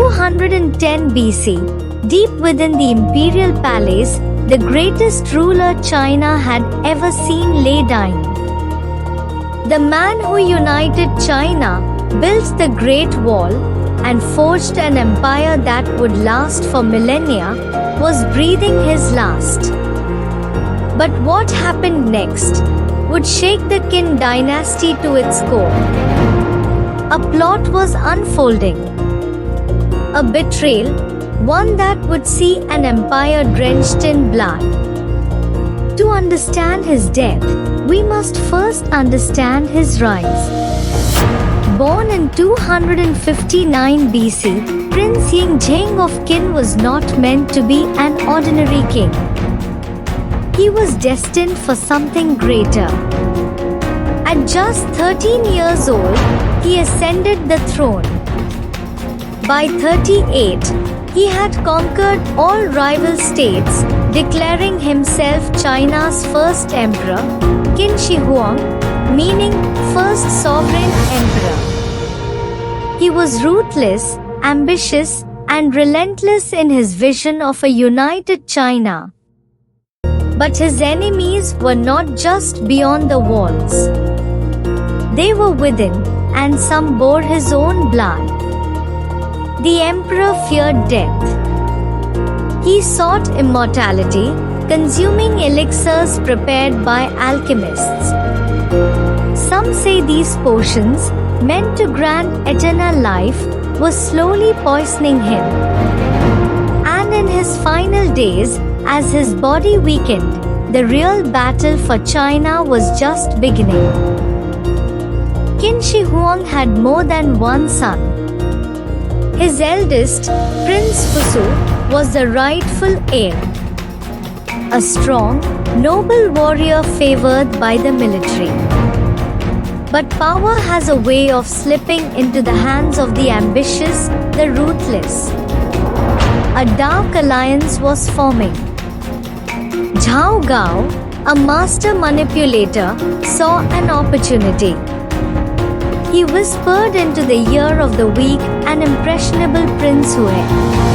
210 BC, deep within the imperial palace, the greatest ruler China had ever seen lay dying. The man who united China, built the Great Wall, and forged an empire that would last for millennia, was breathing his last. But what happened next would shake the Qin dynasty to its core. A plot was unfolding. A betrayal, one that would see an empire drenched in blood. To understand his death, we must first understand his rise. Born in 259 BC, Prince Yingjing of Qin was not meant to be an ordinary king. He was destined for something greater. At just 13 years old, he ascended the throne. By 38, he had conquered all rival states, declaring himself China's first emperor, Qin Shi Huang, meaning first sovereign emperor. He was ruthless, ambitious, and relentless in his vision of a united China. But his enemies were not just beyond the walls. They were within, and some bore his own blood. The emperor feared death. He sought immortality, consuming elixirs prepared by alchemists. Some say these potions, meant to grant eternal life, were slowly poisoning him. And in his final days, as his body weakened, the real battle for China was just beginning. Qin Shi Huang had more than one son. His eldest, Prince Fusu, was the rightful heir. A strong, noble warrior favored by the military. But power has a way of slipping into the hands of the ambitious, the ruthless. A dark alliance was forming. Zhao Gao, a master manipulator, saw an opportunity. He whispered into the ear of the weak and impressionable Prince Hue,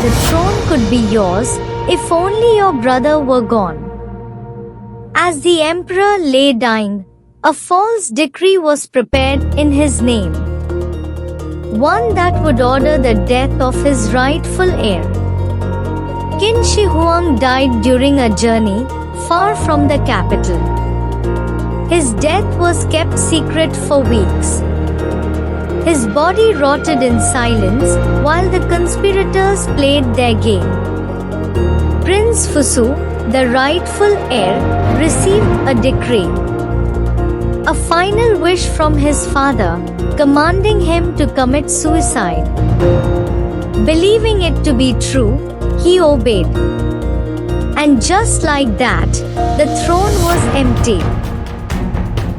"The throne could be yours if only your brother were gone." As the emperor lay dying, a false decree was prepared in his name. One that would order the death of his rightful heir. Qin Shi Huang died during a journey far from the capital. His death was kept secret for weeks. His body rotted in silence while the conspirators played their game. Prince Fusu, the rightful heir, received a decree. A final wish from his father, commanding him to commit suicide. Believing it to be true, he obeyed. And just like that, the throne was empty.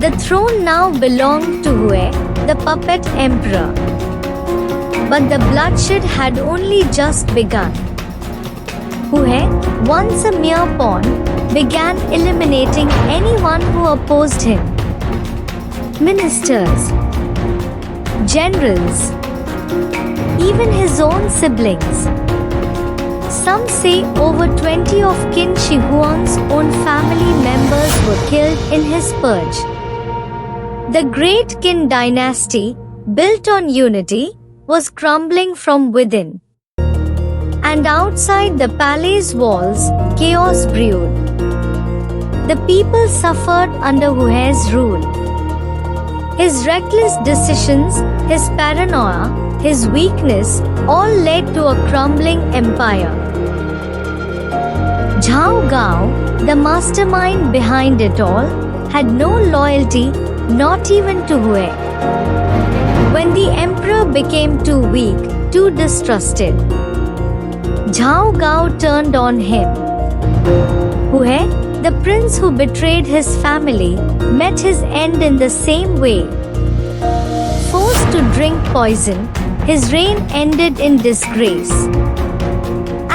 The throne now belonged to Hue, the puppet emperor. But the bloodshed had only just begun. Hue, once a mere pawn, began eliminating anyone who opposed him. Ministers, generals, even his own siblings. Some say over 20 of Qin Shi Huang's own family members were killed in his purge. The great Qin dynasty, built on unity, was crumbling from within. And outside the palace walls, chaos brewed. The people suffered under Hue's rule. His reckless decisions, his paranoia, his weakness, all led to a crumbling empire. Zhao Gao, the mastermind behind it all, had no loyalty, not even to Hue. When the emperor became too weak, too distrusted, Zhao Gao turned on him. Hue, the prince who betrayed his family, met his end in the same way. Forced to drink poison, his reign ended in disgrace.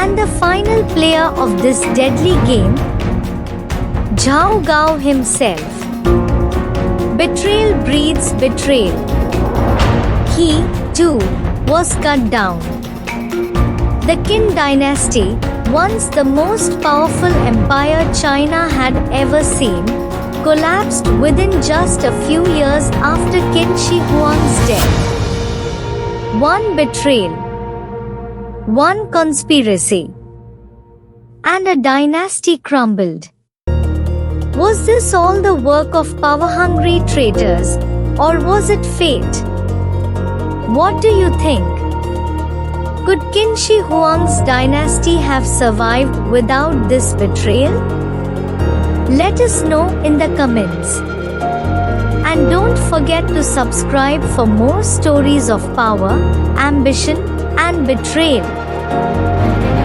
And the final player of this deadly game, Zhao Gao himself. Betrayal breeds betrayal. He, too, was cut down. The Qin dynasty, once the most powerful empire China had ever seen, collapsed within just a few years after Qin Shi Huang's death. One betrayal, one conspiracy, and a dynasty crumbled. Was this all the work of power-hungry traitors, or was it fate? What do you think? Could Qin Shi Huang's dynasty have survived without this betrayal? Let us know in the comments. And don't forget to subscribe for more stories of power, ambition, and betrayal.